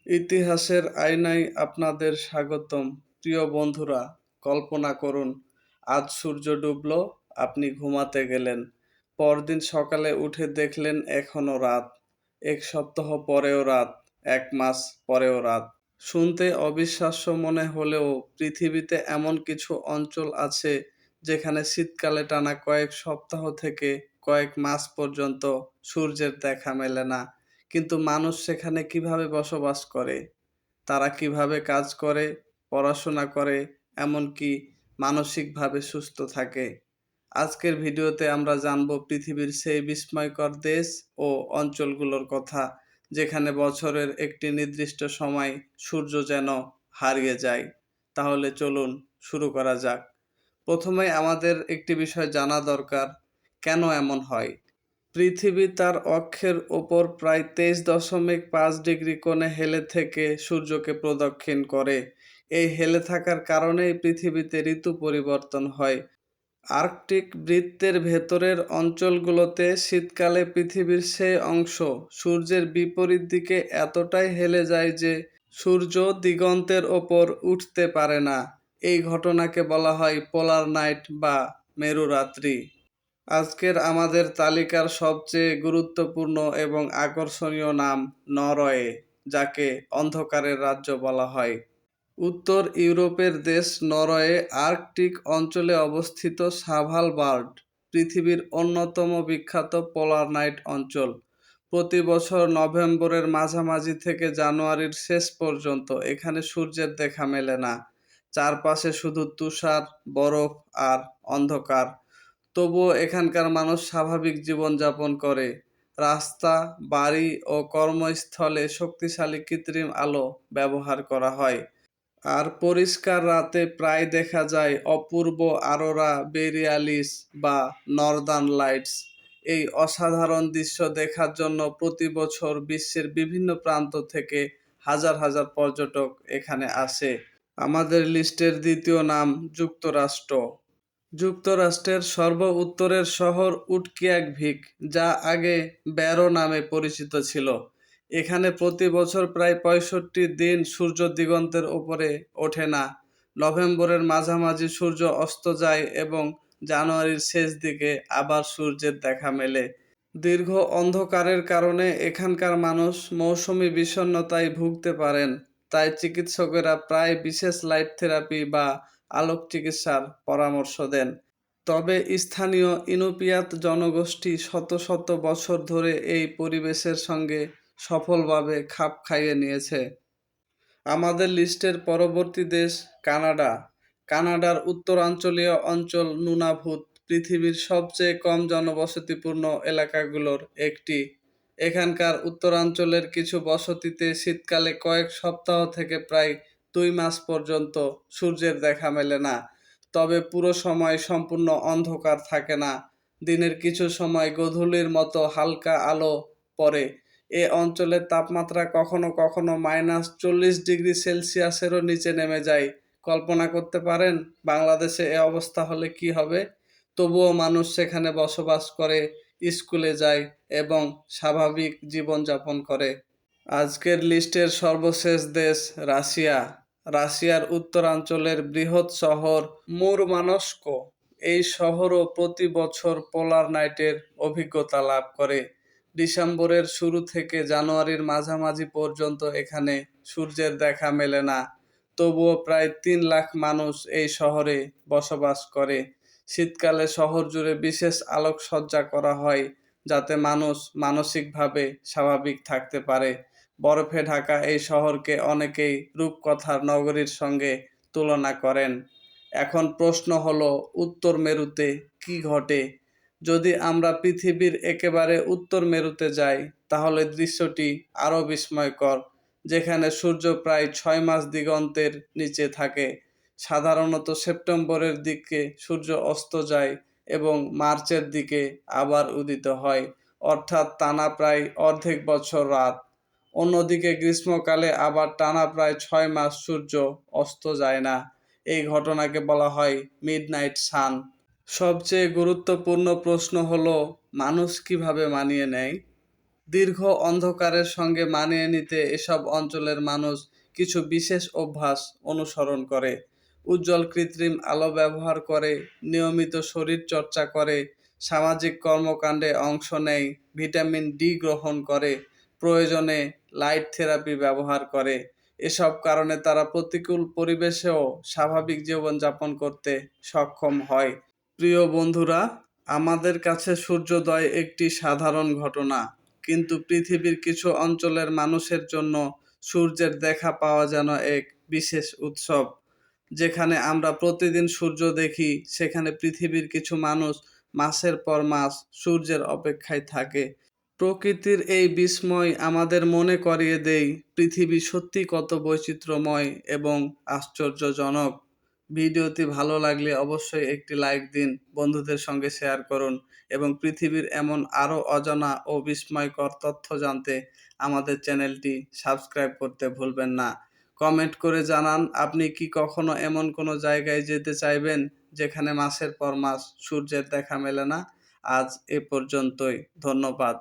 ইতিহাসের আয়নায় আপনাদের স্বাগতম। প্রিয় বন্ধুরা, কল্পনা করুন আজ সূর্য ডুবল, আপনি ঘুমাতে গেলেন। পরদিন সকালে উঠে দেখলেন এখনো রাত। এক সপ্তাহ পরেও রাত, এক মাস পরেও রাত। শুনতে অবিশ্বাস্য মনে হলেও পৃথিবীতে এমন কিছু অঞ্চল আছে যেখানে শীতকালে টানা কয়েক সপ্তাহ থেকে কয়েক মাস পর্যন্ত সূর্যের দেখা মেলে না। কিন্তু মানুষ সেখানে কিভাবে বসবাস করে, তারা কিভাবে কাজ করে, পড়াশোনা করে, এমনকি মানসিকভাবে সুস্থ থাকে। আজকের ভিডিওতে আমরা জানব পৃথিবীর সেই বিস্ময়কর দেশ ও অঞ্চলগুলোর কথা যেখানে বছরের একটি নির্দিষ্ট সময় সূর্য যেন হারিয়ে যায়। তাহলে চলুন শুরু করা যাক। প্রথমে আমাদের একটি বিষয় জানা দরকার, কেন এমন হয়। পৃথিবী তার অক্ষের ওপর প্রায় 23.5 ডিগ্রি কোণে হেলে থেকে সূর্যকে প্রদক্ষিণ করে। এই হেলে থাকার কারণেই পৃথিবীতে ঋতু পরিবর্তন হয়। আর্কটিক বৃত্তের ভেতরের অঞ্চলগুলোতে শীতকালে পৃথিবীর সেই অংশ সূর্যের বিপরীত দিকে এতটাই হেলে যায় যে সূর্য দিগন্তের ওপর উঠতে পারে না। এই ঘটনাকে বলা হয় পোলার নাইট বা মেরুরাত্রি। আজকের আমাদের তালিকার সবচেয়ে গুরুত্বপূর্ণ এবং আকর্ষণীয় নাম নরওয়ে, যাকে অন্ধকারের রাজ্য বলা হয়। উত্তর ইউরোপের দেশ নরওয়ে আর্কটিক অঞ্চলে অবস্থিত সাভালবার্ড পৃথিবীর অন্যতম বিখ্যাত পোলার নাইট অঞ্চল। প্রতি বছর নভেম্বরের মাঝামাঝি থেকে জানুয়ারির শেষ পর্যন্ত এখানে সূর্যের দেখা মেলে না। চারপাশে শুধু তুষার, বরফ আর অন্ধকার। তবুও এখানকার মানুষ স্বাভাবিক জীবনযাপন করে। রাস্তা, বাড়ি ও কর্মস্থলে শক্তিশালী কৃত্রিম আলো ব্যবহার করা হয়। আর পরিষ্কার রাতে প্রায় দেখা যায় অপূর্ব অরোরা বোরিয়ালিস বা নর্দার্ন লাইটস। এই অসাধারণ দৃশ্য দেখার জন্য প্রতি বছর বিশ্বের বিভিন্ন প্রান্ত থেকে হাজার হাজার পর্যটক এখানে আসে। আমাদের লিস্টের দ্বিতীয় নাম যুক্তরাষ্ট্র। যুক্তরাষ্ট্রের সর্ব উত্তরের শহর উটকিয়াকভিক, যা আগে ব্যারো নামে পরিচিত ছিল। এখানে প্রতি বছর প্রায় 65 দিন সূর্য দিগন্তের ওপরে ওঠে না। নভেম্বরের মাঝামাঝি সূর্য অস্ত যায় এবং জানুয়ারির শেষ দিকে আবার সূর্যের দেখা মেলে। দীর্ঘ অন্ধকারের কারণে এখানকার মানুষ মৌসুমী বিষণ্ণতায় ভুগতে পারেন। তাই চিকিৎসকেরা প্রায় বিশেষ লাইট থেরাপি বা আলোক চিকিৎসার পরামর্শ দেন। তবে স্থানীয় ইনুপিয়াত জনগোষ্ঠী শত শত বছর ধরে এই পরিবেশের সঙ্গে সফলভাবে খাপ খাইয়ে নিয়েছে। আমাদের লিস্টের পরবর্তী দেশ কানাডা। কানাডার উত্তরাঞ্চলীয় অঞ্চল নুনাভুত পৃথিবীর সবচেয়ে কম জনবসতিপূর্ণ এলাকাগুলোর একটি। এখানকার উত্তরাঞ্চলের কিছু বসতিতে শীতকালে কয়েক সপ্তাহ থেকে প্রায় 2 মাস পর্যন্ত সূর্যের দেখা মেলে না। তবে পুরো সময় সম্পূর্ণ অন্ধকার থাকে না। দিনের কিছু সময় গোধূলির মতো হালকা আলো পড়ে। এ অঞ্চলের তাপমাত্রা কখনো কখনো -40 ডিগ্রি সেলসিয়াসেরও নিচে নেমে যায়। কল্পনা করতে পারেন বাংলাদেশে এ অবস্থা হলে কি হবে? তবুও মানুষ সেখানে বসবাস করে, স্কুলে যায় এবং স্বাভাবিক জীবনযাপন করে। আজকের লিস্টের সর্বশেষ দেশ রাশিয়া। রাশিয়ার উত্তরাঞ্চলের বৃহৎ শহর মুরমানস্ক। এই শহরও প্রতি বছর পোলার নাইটের অভিজ্ঞতা লাভ করে। ডিসেম্বরের শুরু থেকে জানুয়ারির মাঝামাঝি পর্যন্ত এখানে সূর্যের দেখা মেলে না। তবুও প্রায় 3 লাখ মানুষ এই শহরে বসবাস করে। শীতকালে শহর জুড়ে বিশেষ আলোকসজ্জা করা হয় যাতে মানুষ মানসিকভাবে স্বাভাবিক থাকতে পারে। বরফে ঢাকা এই শহরকে অনেকেই রূপকথার নগরীর সঙ্গে তুলনা করেন। এখন প্রশ্ন হলো, উত্তর মেরুতে কি ঘটে? যদি আমরা পৃথিবীর একেবারে উত্তর মেরুতে যাই তাহলে দৃশ্যটি আরও বিস্ময়কর, যেখানে সূর্য প্রায় 6 মাস দিগন্তের নিচে থাকে। সাধারণত সেপ্টেম্বরের দিকে সূর্য অস্ত যায় এবং মার্চের দিকে আবার উদিত হয়, অর্থাৎ টানা প্রায় অর্ধেক বছর রাত। অন্যদিকে গ্রীষ্মকালে আবার টানা প্রায় 6 মাস সূর্য অস্ত যায় না। এই ঘটনাকে বলা হয় মিডনাইট সান। সবচেয়ে গুরুত্বপূর্ণ প্রশ্ন হলো, মানুষ কিভাবে মানিয়ে নেয়? দীর্ঘ অন্ধকারের সঙ্গে মানিয়ে নিতে এসব অঞ্চলের মানুষ কিছু বিশেষ অভ্যাস অনুসরণ করে। উজ্জ্বল কৃত্রিম আলো ব্যবহার করে, নিয়মিত শরীর চর্চা করে, সামাজিক কর্মকাণ্ডে অংশ নেয়, ভিটামিন ডি গ্রহণ করে, প্রয়োজনে লাইট থেরাপি ব্যবহার করে। এসব কারণে তারা প্রতিকূল পরিবেশেও স্বাভাবিক জীবনযাপন করতে সক্ষম হয়। প্রিয় বন্ধুরা, আমাদের কাছে সূর্যোদয় একটি সাধারণ ঘটনা, কিন্তু পৃথিবীর কিছু অঞ্চলের মানুষের জন্য সূর্যের দেখা পাওয়া যেন এক বিশেষ উৎসব। যেখানে আমরা প্রতিদিন সূর্য দেখি, সেখানে পৃথিবীর কিছু মানুষ মাসের পর মাস সূর্যের অপেক্ষায় থাকে। প্রকৃতির এই বিস্ময় আমাদের মনে করিয়ে দেয় পৃথিবী সত্যি কত বৈচিত্র্যময় এবং আশ্চর্যজনক। ভিডিওটি ভালো লাগলে অবশ্যই একটি লাইক দিন, বন্ধুদের সঙ্গে শেয়ার করুন এবং পৃথিবীর এমন আরও অজানা ও বিস্ময়কর তথ্য জানতে আমাদের চ্যানেলটি সাবস্ক্রাইব করতে ভুলবেন না। কমেন্ট করে জানান আপনি কি কখনো এমন কোনো জায়গায় যেতে চাইবেন যেখানে মাসের পর মাস সূর্যের দেখা মেলে না। আজ এ পর্যন্তই। ধন্যবাদ।